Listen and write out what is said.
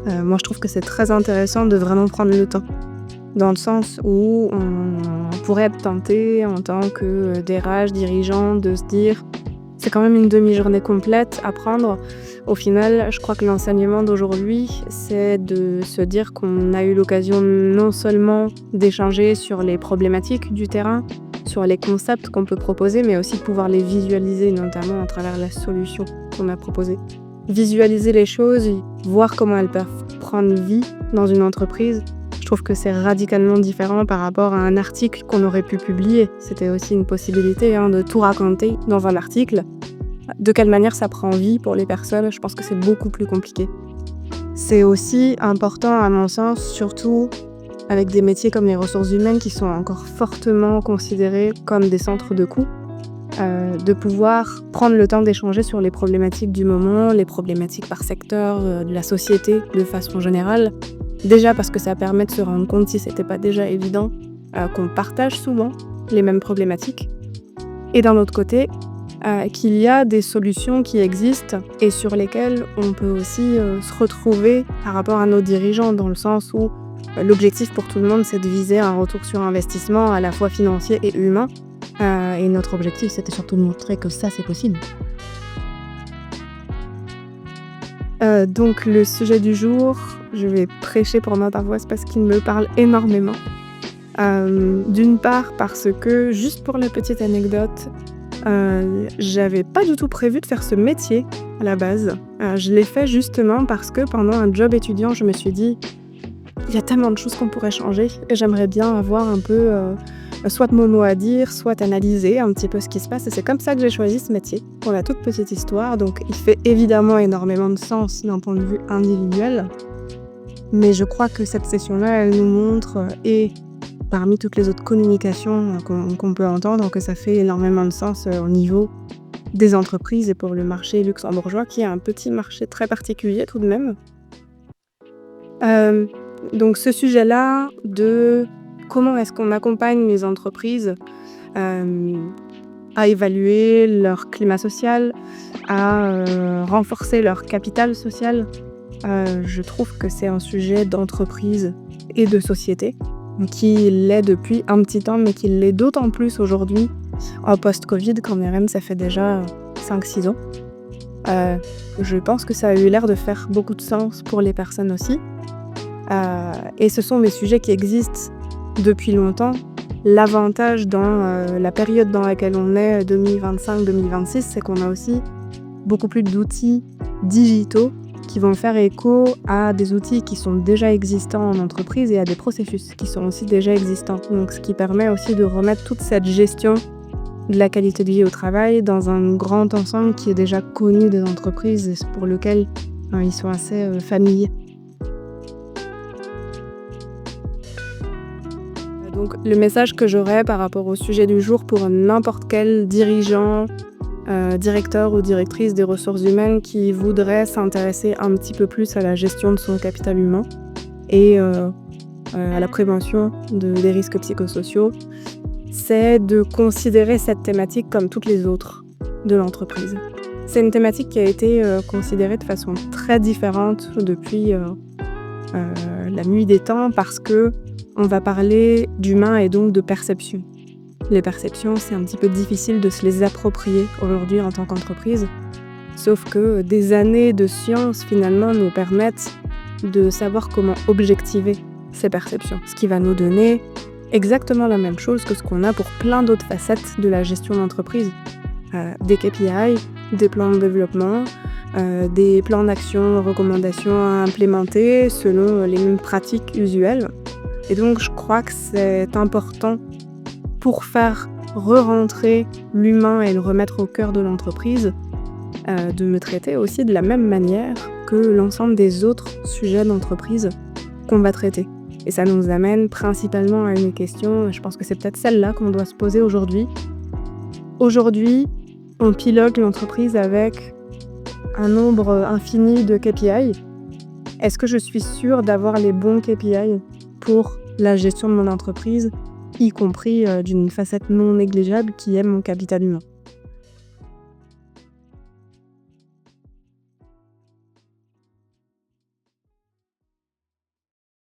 Moi, je trouve que c'est très intéressant de vraiment prendre le temps. Dans le sens où on pourrait être tenté en tant que DRH, dirigeant, de se dire: «C'est quand même une demi-journée complète à prendre». Au final, je crois que l'enseignement d'aujourd'hui, c'est de se dire qu'on a eu l'occasion non seulement d'échanger sur les problématiques du terrain, sur les concepts qu'on peut proposer, mais aussi de pouvoir les visualiser, notamment à travers la solution qu'on a proposée. Visualiser les choses, voir comment elles peuvent prendre vie dans une entreprise, je trouve que c'est radicalement différent par rapport à un article qu'on aurait pu publier. C'était aussi une possibilité de tout raconter dans un article. De quelle manière ça prend vie pour les personnes, je pense que c'est beaucoup plus compliqué. C'est aussi important à mon sens, surtout avec des métiers comme les ressources humaines qui sont encore fortement considérés comme des centres de coût, de pouvoir prendre le temps d'échanger sur les problématiques du moment, les problématiques par secteur, de la société de façon générale. Déjà parce que ça permet de se rendre compte, si c'était pas déjà évident, qu'on partage souvent les mêmes problématiques. Et d'un autre côté, qu'il y a des solutions qui existent et sur lesquelles on peut aussi se retrouver par rapport à nos dirigeants, dans le sens où l'objectif pour tout le monde, c'est de viser un retour sur investissement à la fois financier et humain. Et notre objectif, c'était surtout de montrer que ça, c'est possible. Donc le sujet du jour, je vais prêcher pour ma paroisse parce qu'il me parle énormément. D'une part parce que, juste pour la petite anecdote, j'avais pas du tout prévu de faire ce métier à la base. Je l'ai fait justement parce que pendant un job étudiant, je me suis dit: «Il y a tellement de choses qu'on pourrait changer et j'aimerais bien avoir un peu, soit mon mot à dire, soit analyser un petit peu ce qui se passe», et c'est comme ça que j'ai choisi ce métier, pour la toute petite histoire. Donc il fait évidemment énormément de sens d'un point de vue individuel, mais je crois que cette session-là, elle nous montre, et parmi toutes les autres communications qu'on peut entendre, que ça fait énormément de sens au niveau des entreprises et pour le marché luxembourgeois, qui est un petit marché très particulier tout de même. Donc ce sujet-là de comment est-ce qu'on accompagne les entreprises à évaluer leur climat social, à renforcer leur capital social, je trouve que c'est un sujet d'entreprise et de société qui l'est depuis un petit temps, mais qui l'est d'autant plus aujourd'hui en post-Covid, quand même ça fait déjà 5-6 ans. Je pense que ça a eu l'air de faire beaucoup de sens pour les personnes aussi. Et ce sont des sujets qui existent depuis longtemps. L'avantage dans la période dans laquelle on est, 2025-2026, c'est qu'on a aussi beaucoup plus d'outils digitaux qui vont faire écho à des outils qui sont déjà existants en entreprise et à des processus qui sont aussi déjà existants. Donc ce qui permet aussi de remettre toute cette gestion de la qualité de vie au travail dans un grand ensemble qui est déjà connu des entreprises et pour lequel ils sont assez familiers. Donc le message que j'aurais par rapport au sujet du jour pour n'importe quel dirigeant, directeur ou directrice des ressources humaines qui voudrait s'intéresser un petit peu plus à la gestion de son capital humain et à la prévention des risques psychosociaux, c'est de considérer cette thématique comme toutes les autres de l'entreprise. C'est une thématique qui a été considérée de façon très différente depuis la nuit des temps, parce que on va parler d'humain et donc de perception. Les perceptions, c'est un petit peu difficile de se les approprier aujourd'hui en tant qu'entreprise, sauf que des années de science finalement nous permettent de savoir comment objectiver ces perceptions, ce qui va nous donner exactement la même chose que ce qu'on a pour plein d'autres facettes de la gestion d'entreprise. Des KPI, des plans de développement, des plans d'action, recommandations à implémenter selon les mêmes pratiques usuelles. Et donc je crois que c'est important, pour faire re-rentrer l'humain et le remettre au cœur de l'entreprise, de me traiter aussi de la même manière que l'ensemble des autres sujets d'entreprise qu'on va traiter. Et ça nous amène principalement à une question, je pense que c'est peut-être celle-là qu'on doit se poser aujourd'hui. Aujourd'hui, on pilote l'entreprise avec un nombre infini de KPI. Est-ce que je suis sûre d'avoir les bons KPI pour la gestion de mon entreprise, y compris d'une facette non négligeable qui est mon capital humain ?